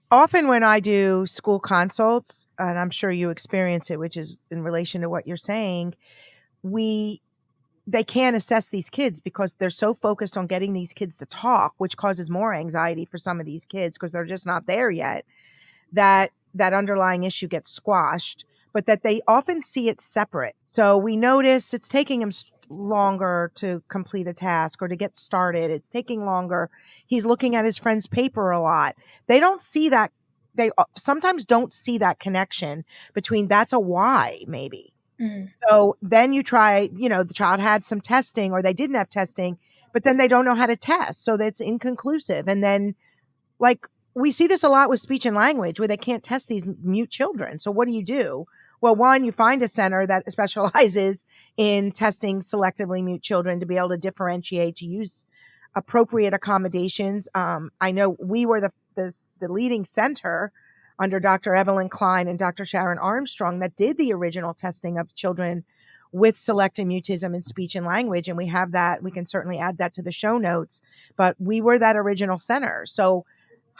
Often when I do school consults, and I'm sure you experience it, which is in relation to what you're saying, we they can't assess these kids because they're so focused on getting these kids to talk, which causes more anxiety for some of these kids because they're just not there yet, that underlying issue gets squashed, but that they often see it separate. So we notice it's taking him longer to complete a task or to get started. It's taking longer. He's looking at his friend's paper a lot. They don't see that. They sometimes don't see that connection between that's a why, maybe. Mhm. So then you try, the child had some testing or they didn't have testing, but then they don't know how to test. So that's inconclusive. And then, like, we see this a lot with speech and language where they can't test these mute children. So what do you do? Well, one, you find a center that specializes in testing selectively mute children to be able to differentiate, to use appropriate accommodations. I know we were the leading center under Dr. Evelyn Klein and Dr. Sharon Armstrong that did the original testing of children with selective mutism in speech and language. And we have that. We can certainly add that to the show notes, but we were that original center. So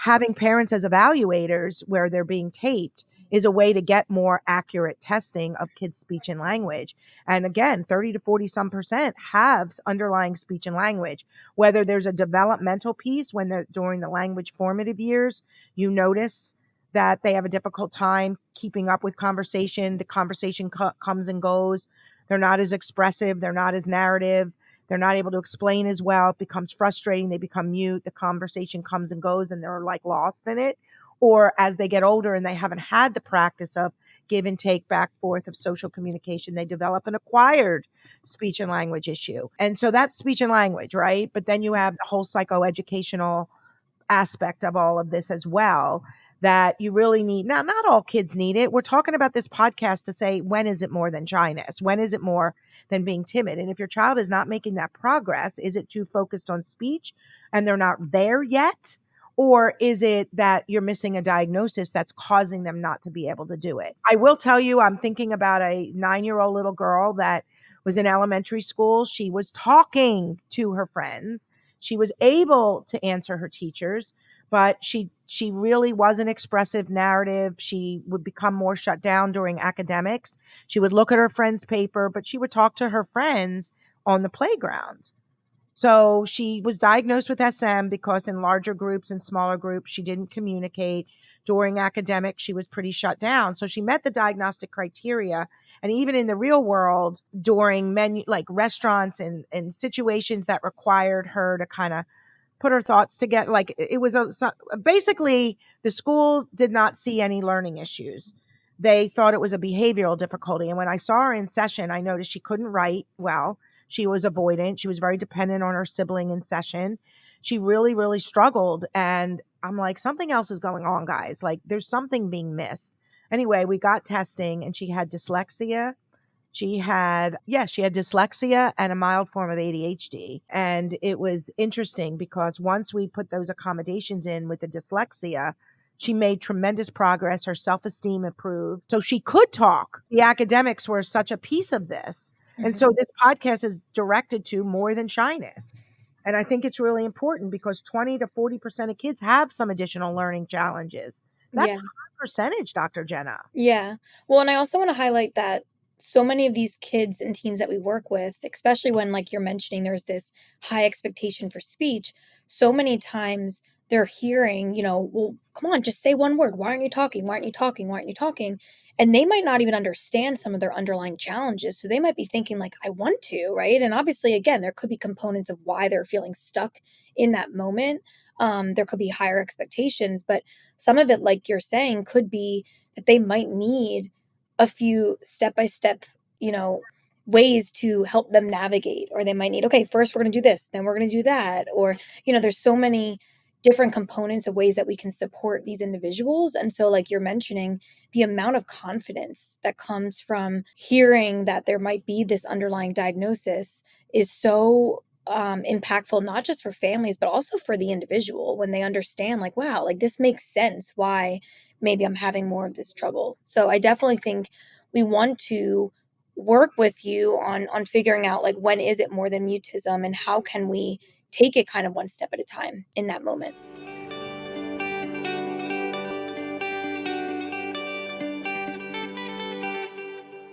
having parents as evaluators where they're being taped is a way to get more accurate testing of kids' speech and language. And again, 30 to 40 some percent have underlying speech and language. Whether there's a developmental piece when they're during the language formative years, you notice that they have a difficult time keeping up with conversation. The conversation comes and goes. They're not as expressive. They're not as narrative. They're not able to explain as well. It becomes frustrating. They become mute. The conversation comes and goes and they're like lost in it. Or as they get older and they haven't had the practice of give and take back forth of social communication, they develop an acquired speech and language issue. And so that's speech and language, right? But then you have the whole psychoeducational aspect of all of this as well that you really need. Now, not all kids need it. We're talking about this podcast to say, when is it more than shyness? When is it more than being timid? And if your child is not making that progress, is it too focused on speech and they're not there yet? Or is it that you're missing a diagnosis that's causing them not to be able to do it? I will tell you, I'm thinking about a 9-year-old little girl that was in elementary school. She was talking to her friends. She was able to answer her teachers, but she really was an expressive narrative. She would become more shut down during academics. She would look at her friend's paper, but she would talk to her friends on the playground. So she was diagnosed with SM because in larger groups and smaller groups, she didn't communicate. During academics, she was pretty shut down. So she met the diagnostic criteria. And even in the real world, during menu, like restaurants and situations that required her to kind of put her thoughts together, like it was basically the school did not see any learning issues. They thought it was a behavioral difficulty. And when I saw her in session, I noticed she couldn't write well. She was avoidant. She was very dependent on her sibling in session. She really, really struggled. And I'm like, something else is going on, guys. Like there's something being missed. Anyway, we got testing and she had dyslexia. She had dyslexia and a mild form of ADHD. And it was interesting because once we put those accommodations in with the dyslexia, she made tremendous progress. Her self-esteem improved. So she could talk. The academics were such a piece of this. And so this podcast is directed to more than shyness. And I think it's really important because 20 to 40% of kids have some additional learning challenges. That's a Yeah. high percentage, Dr. Jenna. Yeah. Well, and I also want to highlight that so many of these kids and teens that we work with, especially when, like you're mentioning, there's this high expectation for speech, so many times they're hearing, well, come on, just say one word. Why aren't you talking? Why aren't you talking? Why aren't you talking? And they might not even understand some of their underlying challenges. So they might be thinking, like, I want to, right? And obviously, again, there could be components of why they're feeling stuck in that moment. There could be higher expectations, but some of it, like you're saying, could be that they might need a few step-by-step, you know, ways to help them navigate, or they might need, okay, first we're going to do this, then we're going to do that. Or, there's so many different components of ways that we can support these individuals. And so, like you're mentioning, the amount of confidence that comes from hearing that there might be this underlying diagnosis is so impactful, not just for families, but also for the individual when they understand, like, wow, like this makes sense why maybe I'm having more of this trouble. So I definitely think we want to work with you on figuring out, like, when is it more than mutism and how can we take it kind of one step at a time in that moment.